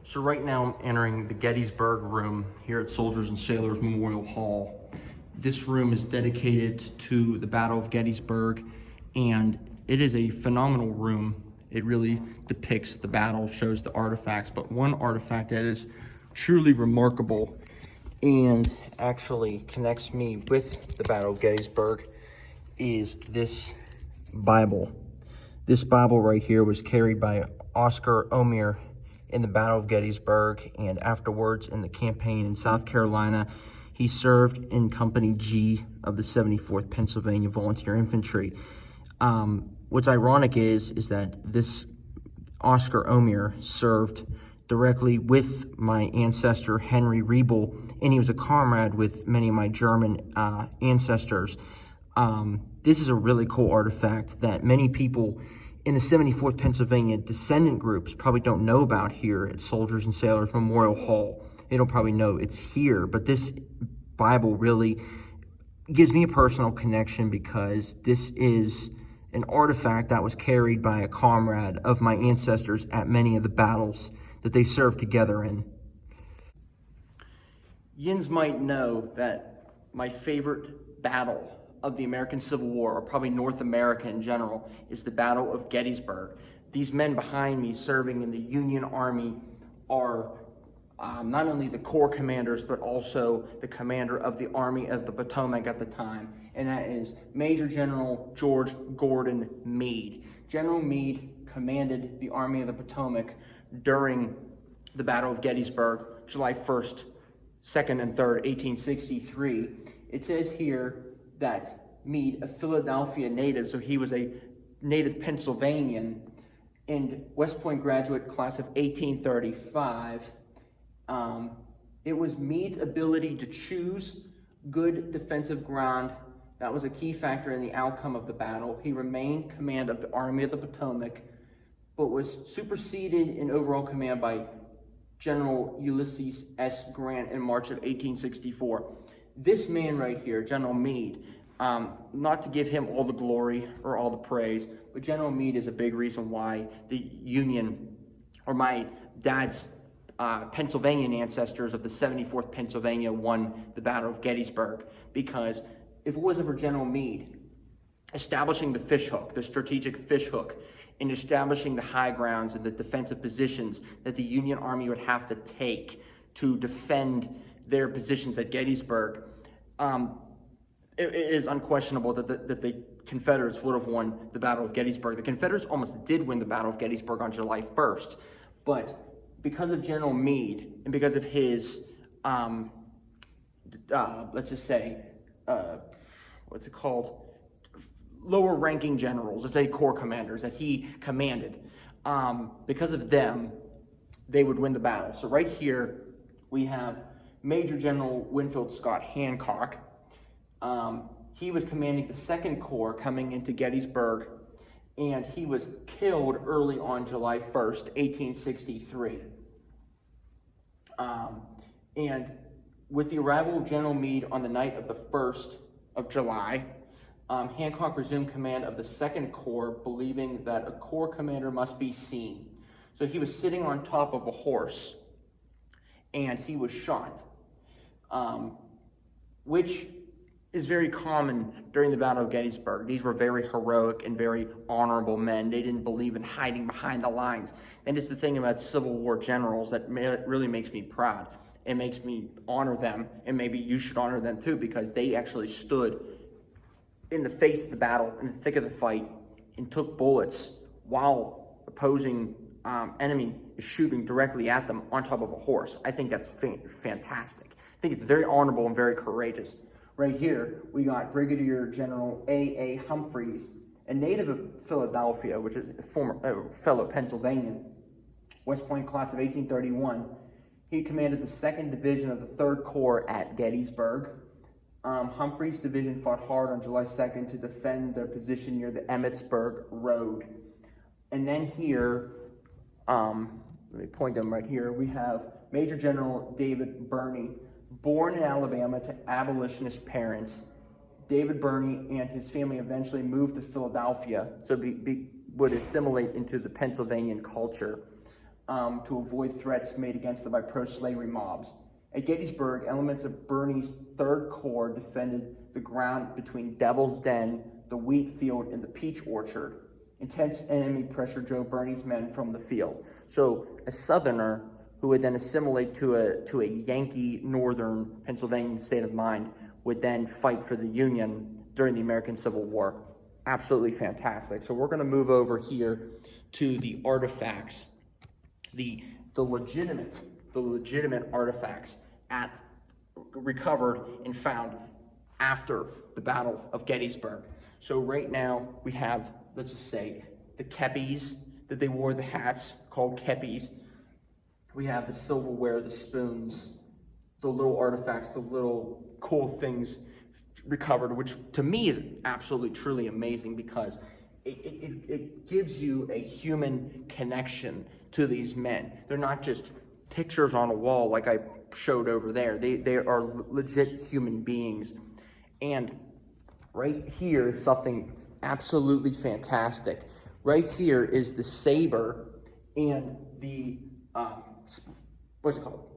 So right now I'm entering the Gettysburg room here at Soldiers and Sailors Memorial Hall. This room is dedicated to the Battle of Gettysburg, and it is a phenomenal room. It really depicts the battle, shows the artifacts, but one artifact that is truly remarkable and actually connects me with the Battle of Gettysburg is this Bible. This Bible right here was carried by Oscar Omier in the Battle of Gettysburg, and afterwards in the campaign in South Carolina. He served in Company G of the 74th Pennsylvania Volunteer Infantry. What's ironic is that this Oscar Omier served directly with my ancestor Henry Riebel, and he was a comrade with many of my German ancestors. This is a really cool artifact that many people in the 74th Pennsylvania descendant groups probably don't know about here at Soldiers and Sailors Memorial Hall. They don't probably know it's here, but this Bible really gives me a personal connection because this is an artifact that was carried by a comrade of my ancestors at many of the battles that they served together in. Yins might know that my favorite battle of the American Civil War, or probably North America in general, is the Battle of Gettysburg. These men behind me serving in the Union Army are not only the Corps commanders, but also the commander of the Army of the Potomac at the time, and that is Major General George Gordon Meade. General Meade commanded the Army of the Potomac during the Battle of Gettysburg, July 1st, 2nd, and 3rd, 1863. It says here that Meade, a Philadelphia native, so he was a native Pennsylvanian, and West Point graduate class of 1835, it was Meade's ability to choose good defensive ground that was a key factor in the outcome of the battle. He remained command of the Army of the Potomac, but was superseded in overall command by General Ulysses S. Grant in March of 1864. This man right here, General Meade, not to give him all the glory or all the praise, but General Meade is a big reason why the Union, or my dad's Pennsylvanian ancestors of the 74th Pennsylvania won the Battle of Gettysburg, because if it wasn't for General Meade establishing the fishhook, the strategic fishhook, and establishing the high grounds and the defensive positions that the Union Army would have to take to defend their positions at Gettysburg, it is unquestionable that the Confederates would have won the Battle of Gettysburg. The Confederates almost did win the Battle of Gettysburg on July 1st, but because of General Meade and because of his, let's just say, lower ranking generals, let's say Corps commanders that he commanded, because of them, they would win the battle. So right here, we have Major General Winfield Scott Hancock. He was commanding the 2nd Corps coming into Gettysburg, and he was killed early on July 1st, 1863. And with the arrival of General Meade on the night of the 1st of July, Hancock resumed command of the 2nd Corps, believing that a Corps commander must be seen. So he was sitting on top of a horse, and he was shot, which is very common during the Battle of Gettysburg. These were very heroic and very honorable men. They didn't believe in hiding behind the lines. And it's the thing about Civil War generals that really makes me proud. It makes me honor them, and maybe you should honor them too, because they actually stood in the face of the battle, in the thick of the fight, and took bullets while opposing enemy is shooting directly at them on top of a horse. I think that's fantastic. I think it's very honorable and very courageous. Right here, we got Brigadier General A.A. Humphreys, a native of Philadelphia, which is a former fellow Pennsylvanian, West Point class of 1831. He commanded the 2nd Division of the 3rd Corps at Gettysburg. Humphreys' division fought hard on July 2nd to defend their position near the Emmitsburg Road. And then here, let me point them right here, we have Major General David Birney. Born in Alabama to abolitionist parents, David Birney and his family eventually moved to Philadelphia, so would assimilate into the Pennsylvanian culture. to avoid threats made against them by pro-slavery mobs. At Gettysburg, elements of Birney's Third Corps defended the ground between Devil's Den, the wheat field, and the peach orchard. Intense enemy pressure drove Birney's men from the field. So a Southerner who would then assimilate to a Yankee Northern Pennsylvania state of mind would then fight for the Union during the American Civil War. Absolutely fantastic. So we're going to move over here to the artifacts, the legitimate artifacts recovered and found after the Battle of Gettysburg. So right now we have, let's just say, the kepis that they wore, the hats called kepis. We have the silverware, the spoons, the little artifacts, the little cool things recovered, which to me is absolutely, truly amazing because it gives you a human connection to these men. They're not just pictures on a wall like I showed over there. They are legit human beings. And right here is something absolutely fantastic. Right here is the saber and the, what's it called?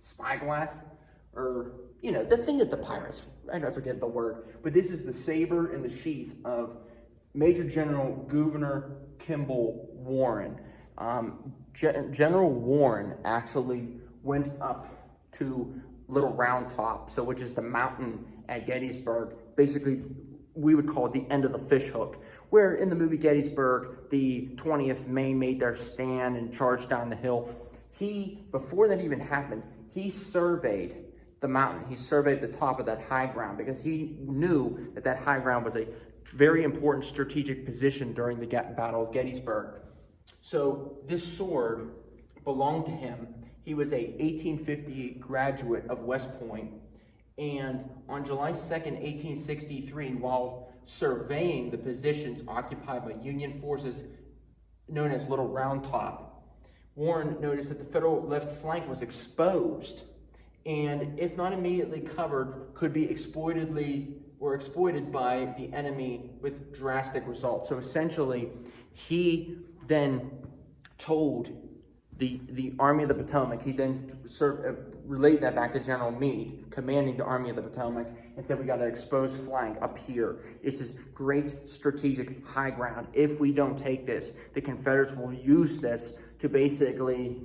Spyglass? Or, you know, the thing that the pirates, I forget the word, but this is the saber and the sheath of Major General Gouverneur Kimball Warren. General Warren actually went up to Little Round Top, which is the mountain at Gettysburg. Basically, we would call it the end of the fishhook, where in the movie Gettysburg, the 20th Maine made their stand and charged down the hill. Before that even happened, he surveyed the mountain. He surveyed the top of that high ground because he knew that high ground was a very important strategic position during the Battle of Gettysburg. So this sword belonged to him. He was a 1850 graduate of West Point, and on July 2nd, 1863, while surveying the positions occupied by Union forces known as Little Round Top, Warren noticed that the Federal left flank was exposed, and if not immediately covered, could be exploited by the enemy with drastic results. So essentially, he then told the Army of the Potomac, he then relayed that back to General Meade, commanding the Army of the Potomac, and said, we got an exposed flank up here. It's this great strategic high ground. If we don't take this, the Confederates will use this to basically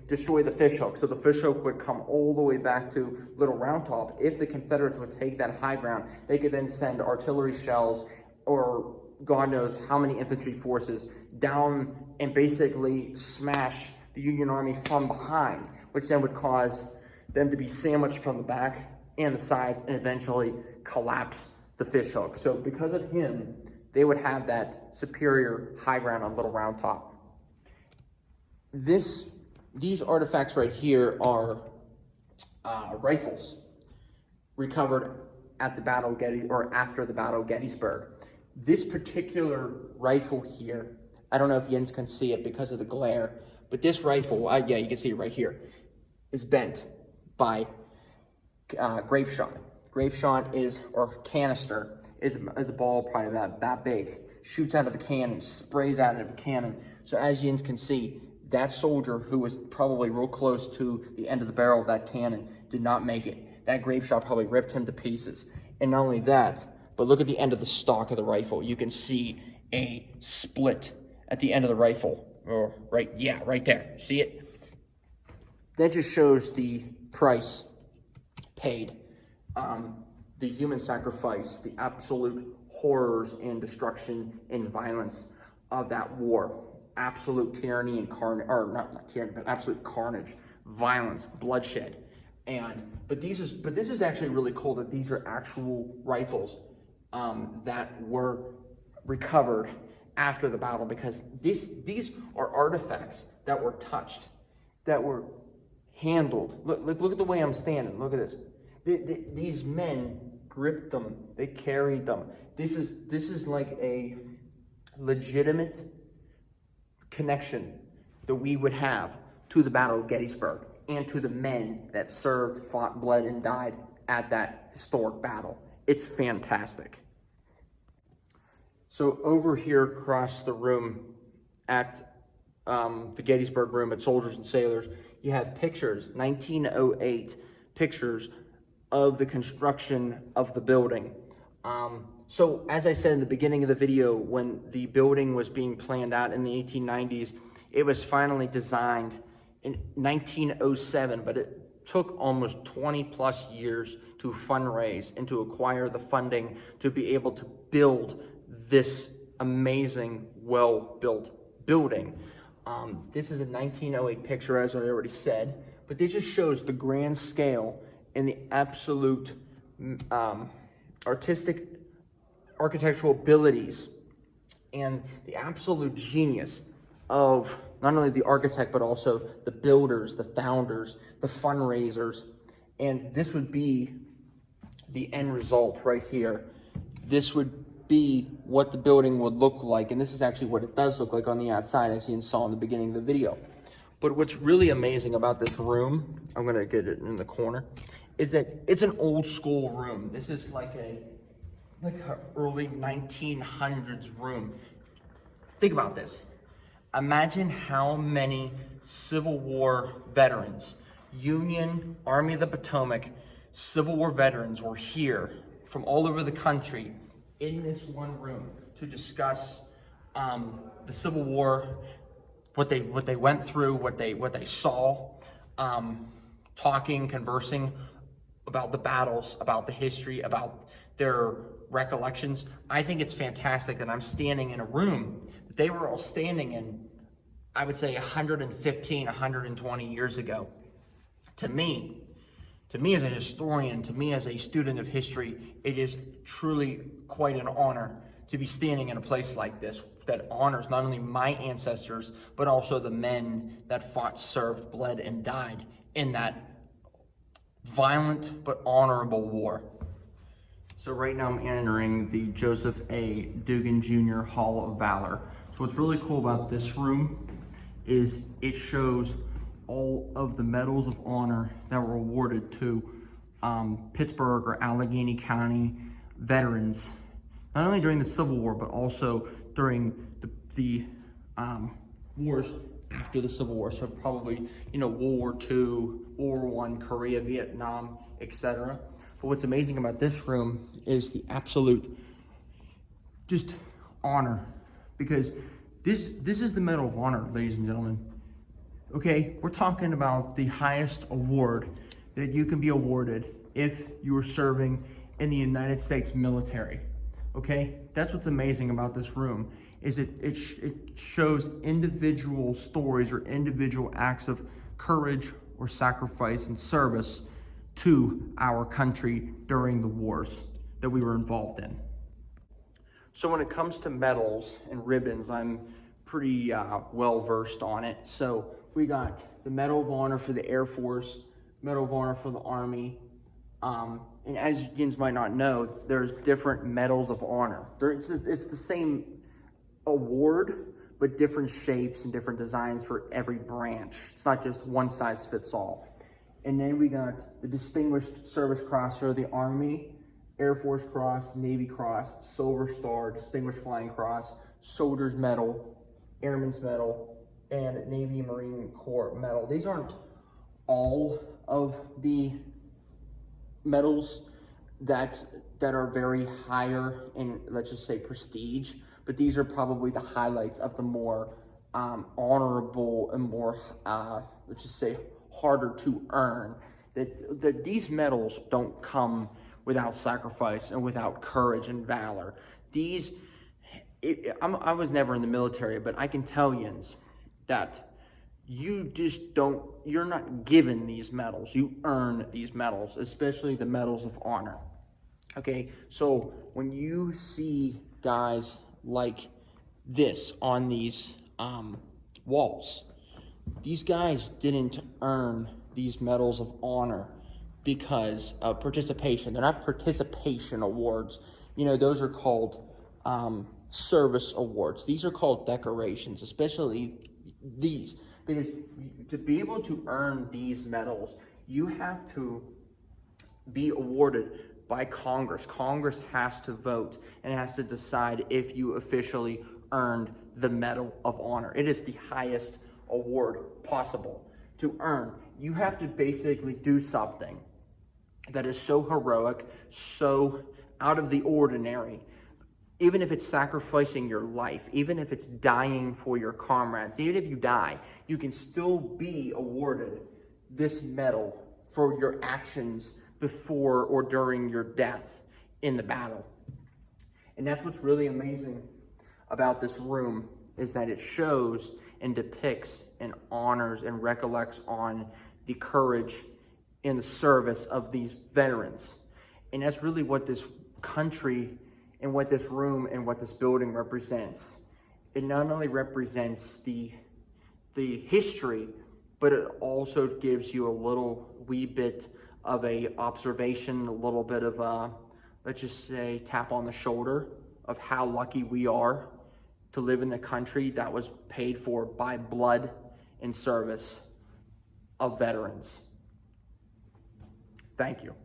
destroy the fishhook. So the fishhook would come all the way back to Little Round Top. If the Confederates would take that high ground, they could then send artillery shells or God knows how many infantry forces down and basically smash the Union Army from behind, which then would cause them to be sandwiched from the back and the sides and eventually collapse the fishhook. So because of him, they would have that superior high ground on Little Round Top. These artifacts right here are rifles recovered at the Battle of after the Battle of Gettysburg. This particular rifle here, I don't know if Jens can see it because of the glare, but this rifle, yeah, you can see it right here, is bent by grape shot. Grape shot or canister, is a ball probably that big, shoots out of a cannon, sprays out of a cannon. So as Jens can see, that soldier who was probably real close to the end of the barrel of that cannon did not make it. That grape shot probably ripped him to pieces. And not only that, but look at the end of the stock of the rifle. You can see a split at the end of the rifle. Right there. See it? That just shows the price paid. The human sacrifice, the absolute horrors and destruction and violence of that war. Absolute tyranny and carnage, or not tyranny, but absolute carnage, violence, bloodshed. But this is actually really cool that these are actual rifles that were recovered after the battle, because these are artifacts that were touched, that were handled. Look at the way I'm standing. Look at this. These men gripped them. They carried them. This is like a legitimate connection that we would have to the Battle of Gettysburg and to the men that served, fought, bled, and died at that historic battle. It's fantastic. So over here across the room at the Gettysburg Room at Soldiers and Sailors, you have pictures, 1908 pictures of the construction of the building. So as I said in the beginning of the video, when the building was being planned out in the 1890s, it was finally designed in 1907, but it took almost 20 plus years to fundraise and to acquire the funding to be able to build this amazing, well-built building. This is a 1908 picture, as I already said, but this just shows the grand scale and the absolute architectural abilities and the absolute genius of not only the architect, but also the builders, the founders, the fundraisers. And this would be the end result right here. This would be what the building would look like. And this is actually what it does look like on the outside, as you saw in the beginning of the video. But what's really amazing about this room, I'm gonna get it in the corner, is that it's an old school room. This is like a early 1900s room. Think about this. Imagine how many Civil War veterans, Union, Army of the Potomac, Civil War veterans were here from all over the country in this one room to discuss the Civil War, what they went through, what they saw, talking, conversing about the battles, about the history, about their recollections. I think it's fantastic that I'm standing in a room that they were all standing in, I would say 115, 120 years ago. To me as a historian, to me as a student of history, it is truly quite an honor to be standing in a place like this that honors not only my ancestors, but also the men that fought, served, bled, and died in that violent but honorable war. So right now I'm entering the Joseph A. Dugan Jr. Hall of Valor. So what's really cool about this room is it shows all of the medals of honor that were awarded to Pittsburgh or Allegheny County veterans, not only during the Civil War, but also during the wars after the Civil War. So probably, World War II, World War I, Korea, Vietnam, etc. But what's amazing about this room is the absolute just honor, because this is the Medal of Honor, ladies and gentlemen. Okay, we're talking about the highest award that you can be awarded if you were serving in the United States military. Okay, that's what's amazing about this room, is it shows individual stories or individual acts of courage or sacrifice and service to our country during the wars that we were involved in. So when it comes to medals and ribbons, I'm pretty well versed on it. So we got the Medal of Honor for the Air Force, Medal of Honor for the Army, and as you might not know, there's different medals of honor. It's the same award, but different shapes and different designs for every branch. It's not just one size fits all. And then we got the Distinguished Service Cross for the Army, Air Force Cross, Navy Cross, Silver Star, Distinguished Flying Cross, Soldier's Medal, Airman's Medal, and Navy Marine Corps Medal. These aren't all of the medals that are very higher in, let's just say, prestige, but these are probably the highlights of the more honorable and more, let's just say, harder to earn. That these medals don't come without sacrifice and without courage and valor. I was never in the military, but I can tell you that you're not given these medals, you earn these medals, especially the medals of honor. Okay, so when you see guys like this on these walls, these guys didn't earn these medals of honor because of participation. They're not participation awards. Those are called service awards. These are called decorations, especially these, because to be able to earn these medals, you have to be awarded by Congress. Congress has to vote and has to decide if you officially earned the Medal of Honor. It is the highest award possible to earn. You have to basically do something that is so heroic, so out of the ordinary, even if it's sacrificing your life, even if it's dying for your comrades, even if you die, you can still be awarded this medal for your actions before or during your death in the battle. And that's what's really amazing about this room, is that it shows and depicts and honors and recollects on the courage and the service of these veterans. And that's really what this country and what this room and what this building represents. It not only represents the history, but it also gives you a little wee bit of a observation, a little bit of a, let's just say, tap on the shoulder of how lucky we are to live in the country that was paid for by blood and service of veterans. Thank you.